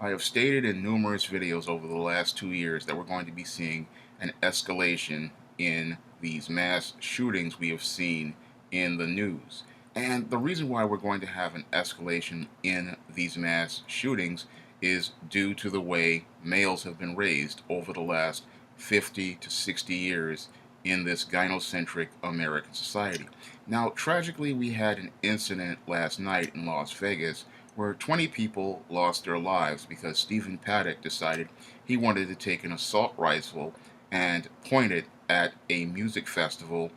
I have stated in numerous videos over the last 2 years that we're going to be seeing an escalation in these mass shootings we have seen in the news. And the reason why we're going to have an escalation in these mass shootings is due to the way males have been raised over the last 50 to 60 years in this gynocentric American society. Now, tragically, we had an incident last night in Las Vegas where 20 people lost their lives because Stephen Paddock decided he wanted to take an assault rifle and point it at a music festival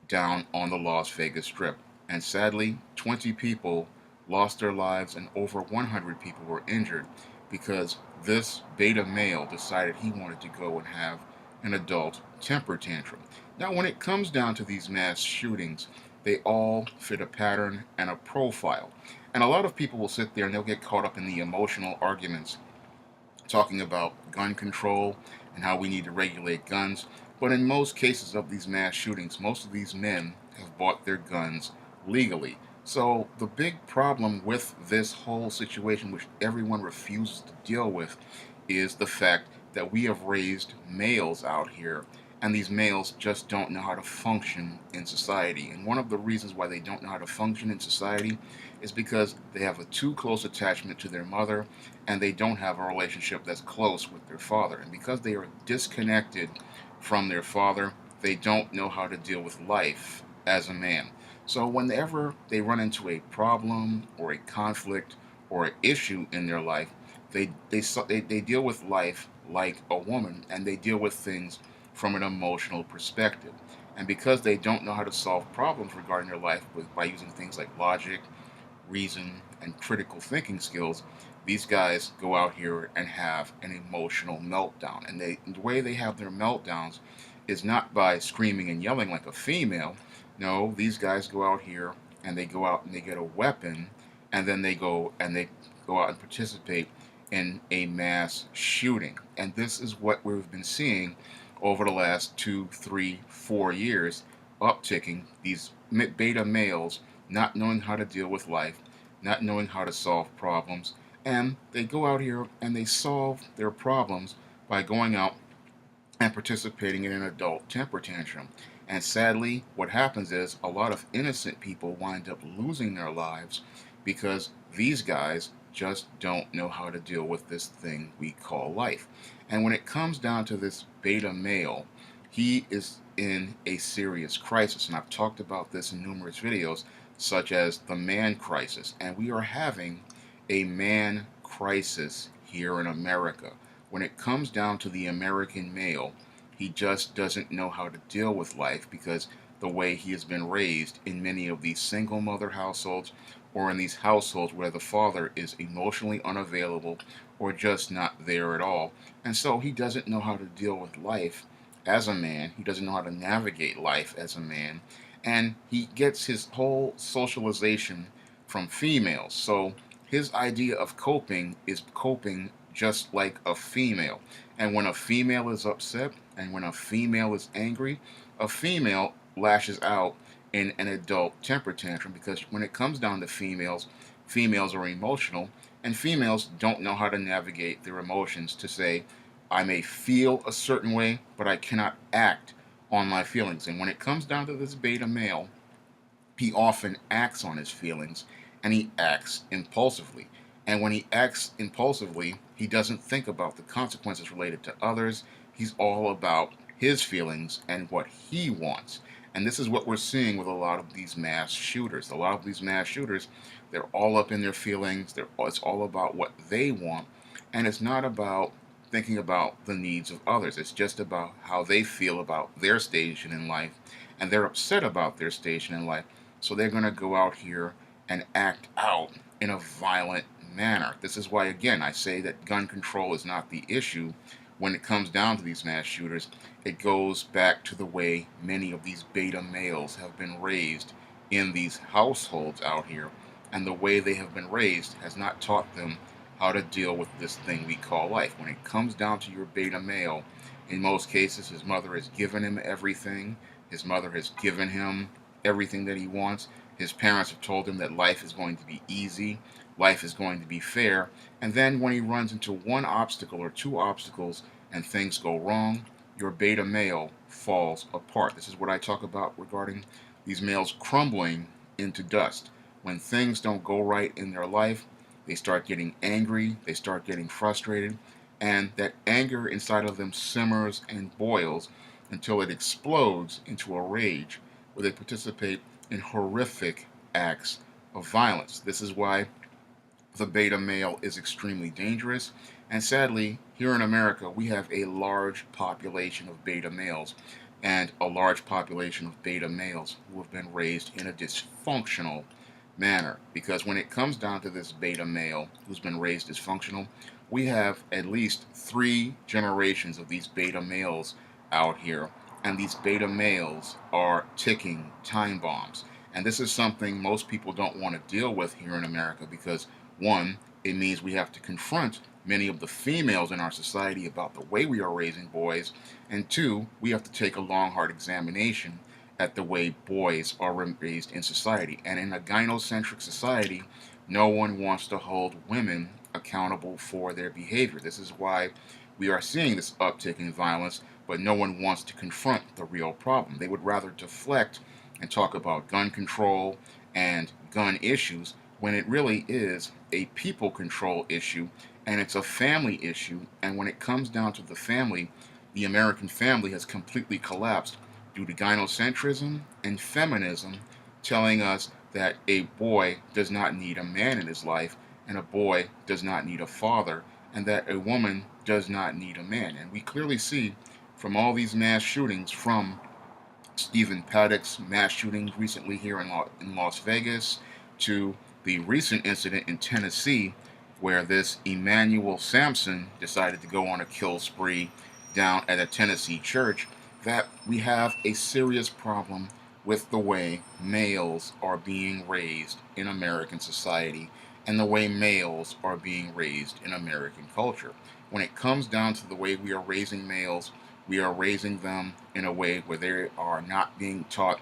down on the Las Vegas Strip. And sadly, 20 people lost their lives and over 100 people were injured because this beta male decided he wanted to go and have an adult temper tantrum. Now, when it comes down to these mass shootings, they all fit a pattern and a profile. And a lot of people will sit there and they'll get caught up in the emotional arguments talking about gun control and how we need to regulate guns. But in most cases of these mass shootings, most of these men have bought their guns legally. So the big problem with this whole situation, which everyone refuses to deal with, is the fact that we have raised males out here, and these males just don't know how to function in society. And one of the reasons why they don't know how to function in society is because they have a too close attachment to their mother, and they don't have a relationship that's close with their father. And because they are disconnected from their father, they don't know how to deal with life as a man. So whenever they run into a problem or a conflict or an issue in their life, they deal with life like a woman, and they deal with things from an emotional perspective. And because they don't know how to solve problems regarding their life by using things like logic, reason, and critical thinking skills, these guys go out here and have an emotional meltdown. And the way they have their meltdowns is not by screaming and yelling like a female. No, these guys go out here and they go out and they get a weapon, and then they go out and participate in a mass shooting. And this is what we've been seeing over the last 2, 3, 4 years, upticking these beta males not knowing how to deal with life, not knowing how to solve problems, and they go out here and they solve their problems by going out and participating in an adult temper tantrum. And sadly, what happens is a lot of innocent people wind up losing their lives because these guys just don't know how to deal with this thing we call life. And when it comes down to this beta male, he is in a serious crisis. And I've talked about this in numerous videos, such as the man crisis. And we are having a man crisis here in America. When it comes down to the American male, he just doesn't know how to deal with life because the way he has been raised in many of these single mother households, or in these households where the father is emotionally unavailable or just not there at all. And so he doesn't know how to deal with life as a man. He doesn't know how to navigate life as a man. And he gets his whole socialization from females. So his idea of coping is coping just like a female. And when a female is upset and when a female is angry, a female lashes out in an adult temper tantrum, because when it comes down to females, females are emotional, and females don't know how to navigate their emotions to say, I may feel a certain way, but I cannot act on my feelings. And when it comes down to this beta male, he often acts on his feelings, and he acts impulsively. And when he acts impulsively, he doesn't think about the consequences related to others. He's all about his feelings and what he wants. And this is what we're seeing with a lot of these mass shooters. A lot of these mass shooters, they're all up in their feelings. It's all about what they want. And it's not about thinking about the needs of others. It's just about how they feel about their station in life. And they're upset about their station in life. So they're going to go out here and act out in a violent manner. This is why, again, I say that gun control is not the issue. When it comes down to these mass shooters, it goes back to the way many of these beta males have been raised in these households out here. And the way they have been raised has not taught them how to deal with this thing we call life. When it comes down to your beta male, in most cases, his mother has given him everything. His mother has given him everything that he wants. His parents have told him that life is going to be easy. life is going to be fair. And then when he runs into one obstacle or two obstacles and things go wrong, your beta male falls apart. This is what I talk about regarding these males crumbling into dust. When things don't go right in their life, they start getting angry, they start getting frustrated, and that anger inside of them simmers and boils until it explodes into a rage where they participate in horrific acts of violence. This is why the beta male is extremely dangerous. And sadly, here in America, we have a large population of beta males and a large population of beta males who have been raised in a dysfunctional manner. Because when it comes down to this beta male who's been raised dysfunctional, we have at least 3 generations of these beta males out here. And these beta males are ticking time bombs. And this is something most people don't want to deal with here in America because, one, it means we have to confront many of the females in our society about the way we are raising boys. And two, we have to take a long, hard examination at the way boys are raised in society. And in a gynocentric society, no one wants to hold women accountable for their behavior. This is why we are seeing this uptick in violence, but no one wants to confront the real problem. They would rather deflect and talk about gun control and gun issues when it really is a people control issue and it's a family issue. And when it comes down to the family, the American family has completely collapsed due to gynocentrism and feminism telling us that a boy does not need a man in his life and a boy does not need a father and that a woman does not need a man. And we clearly see from all these mass shootings, from Stephen Paddock's mass shootings recently here in Las Vegas to the recent incident in Tennessee where this Emmanuel Sampson decided to go on a kill spree down at a Tennessee church, that we have a serious problem with the way males are being raised in American society and the way males are being raised in American culture. When it comes down to the way we are raising males, we are raising them in a way where they are not being taught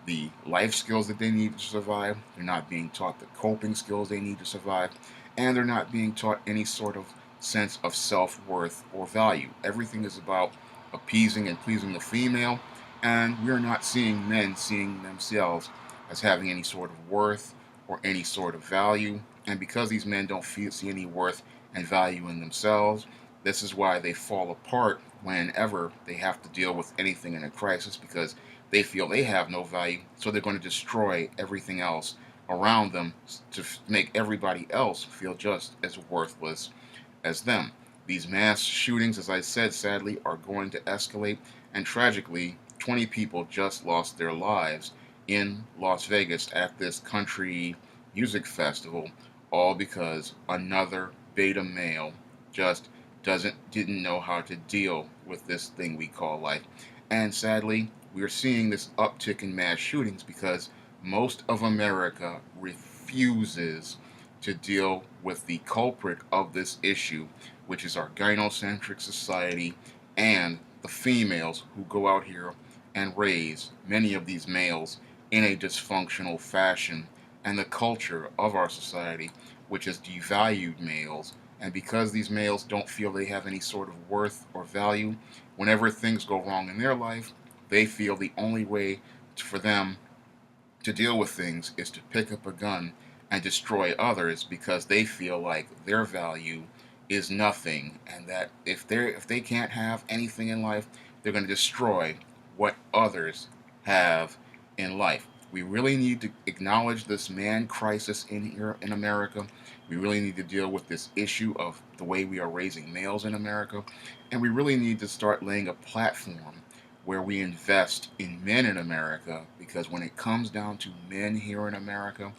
the life skills that they need to survive, they're not being taught the coping skills they need to survive, and they're not being taught any sort of sense of self-worth or value. Everything is about appeasing and pleasing the female, and we're not seeing men seeing themselves as having any sort of worth or any sort of value. And because these men don't see any worth and value in themselves, this is why they fall apart whenever they have to deal with anything in a crisis, because they feel they have no value, so they're going to destroy everything else around them to make everybody else feel just as worthless as them. These mass shootings, as I said, sadly, are going to escalate, and tragically, 20 people just lost their lives in Las Vegas at this country music festival, all because another beta male just didn't know how to deal with this thing we call life. And sadly, we're seeing this uptick in mass shootings because most of America refuses to deal with the culprit of this issue, which is our gynocentric society and the females who go out here and raise many of these males in a dysfunctional fashion, and the culture of our society, which has devalued males. And because these males don't feel they have any sort of worth or value, whenever things go wrong in their life, they feel the only way for them to deal with things is to pick up a gun and destroy others, because they feel like their value is nothing, and that if they can't have anything in life, they're going to destroy what others have in life. We really need to acknowledge this man crisis in here in America. We really need to deal with this issue of the way we are raising males in America, and we really need to start laying a platform where we invest in men in America, because when it comes down to men here in America,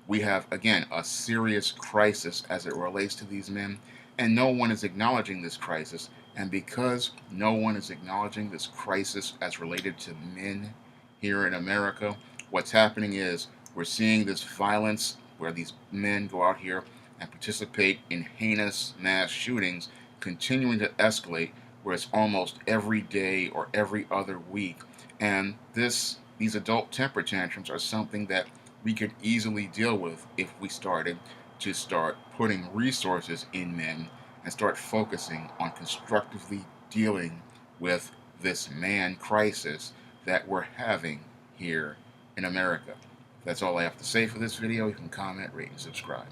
we have, again, a serious crisis as it relates to these men, and no one is acknowledging this crisis. And because no one is acknowledging this crisis as related to men here in America, what's happening is we're seeing this violence where these men go out here and participate in heinous mass shootings continuing to escalate, where it's almost every day or every other week. And these adult temper tantrums are something that we could easily deal with if we started to start putting resources in men and start focusing on constructively dealing with this man crisis that we're having here in America. That's all I have to say for this video. You can comment, rate, and subscribe.